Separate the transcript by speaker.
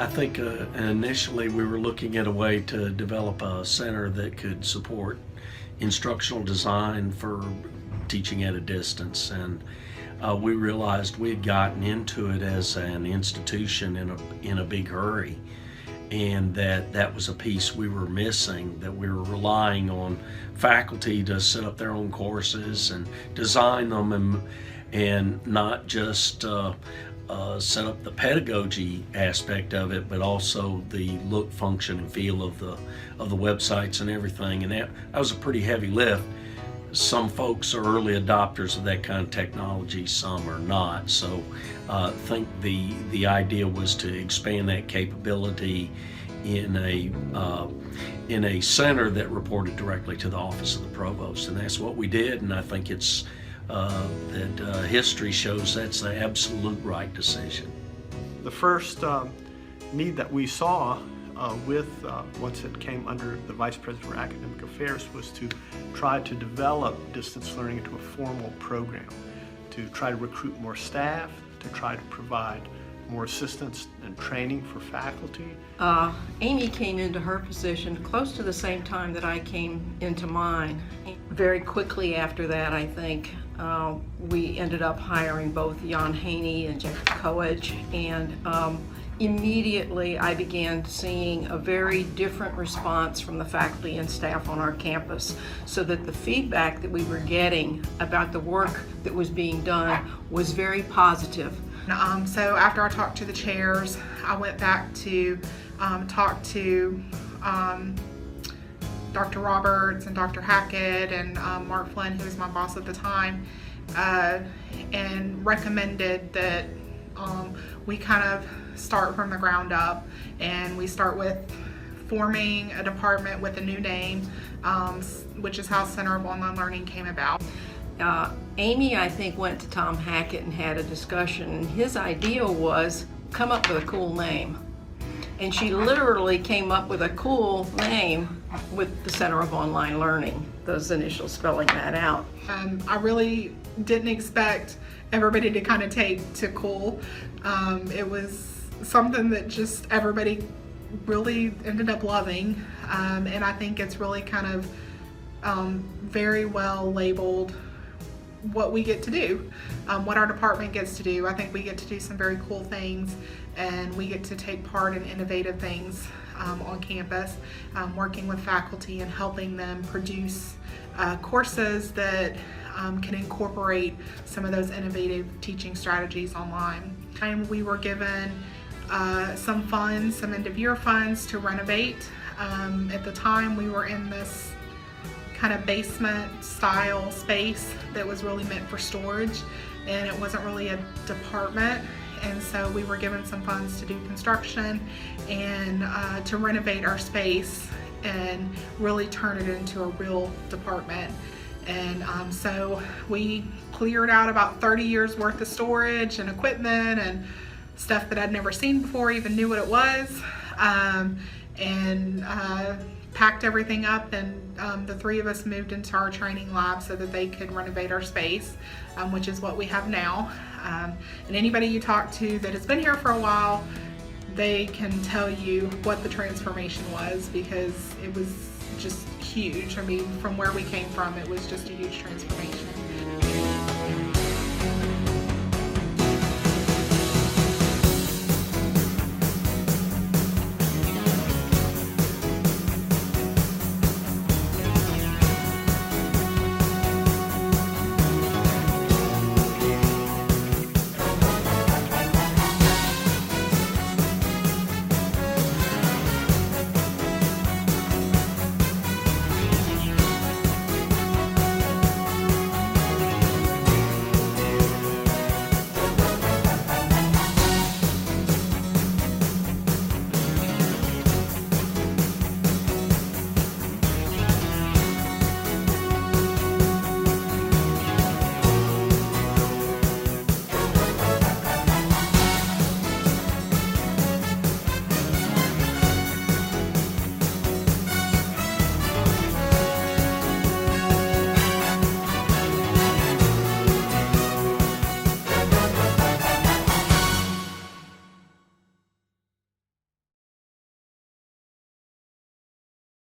Speaker 1: I think initially we were looking at a way to develop a center that could support instructional design for teaching at a distance, and we realized we had gotten into it as an institution in a big hurry, and that was a piece we were missing, that we were relying on faculty to set up their own courses and design them, and not just set up the pedagogy aspect of it, but also the look, function, and feel of the websites and everything. And that was a pretty heavy lift. Some folks are early adopters of that kind of technology, some are not. So I think the idea was to expand that capability in a center that reported directly to the office of the provost, and that's what we did. And I think it's history shows that's the absolute right decision.
Speaker 2: The first need that we saw with once it came under the Vice President for Academic Affairs was to try to develop distance learning into a formal program, to try to recruit more staff, to try to provide more assistance and training for faculty.
Speaker 3: Amy came into her position close to the same time that I came into mine. Very quickly after that, I think, we ended up hiring both Jan Haney and Jeff Coach, and immediately I began seeing a very different response from the faculty and staff on our campus, so that the feedback that we were getting about the work that was being done was very positive.
Speaker 4: So after I talked to the chairs, I went back to talk to Dr. Roberts and Dr. Hackett and Mark Flynn, who was my boss at the time, and recommended that we kind of start from the ground up, and we start with forming a department with a new name, which is how Center of Online Learning came about.
Speaker 3: Amy, I think, went to Tom Hackett and had a discussion, and his idea was come up with a cool name. And she literally came up with a cool name with the Center of Online Learning, those initials spelling that out.
Speaker 4: I really didn't expect everybody to kind of take to cool. It was something that just everybody really ended up loving, and I think it's really kind of very well labeled what we get to do, what our department gets to do. I think we get to do some very cool things, and we get to take part in innovative things on campus, working with faculty and helping them produce courses that can incorporate some of those innovative teaching strategies online. And we were given some funds, some end-of-year funds to renovate. At the time, we were in this kind of basement style space that was really meant for storage, and it wasn't really a department, and so we were given some funds to do construction and to renovate our space and really turn it into a real department. And so we cleared out about 30 years worth of storage and equipment and stuff that I'd never seen before, even knew what it was, and packed everything up, and the three of us moved into our training lab so that they could renovate our space, which is what we have now. And anybody you talk to that has been here for a while, they can tell you what the transformation was, because it was just huge. I mean, from where we came from, it was just a huge transformation.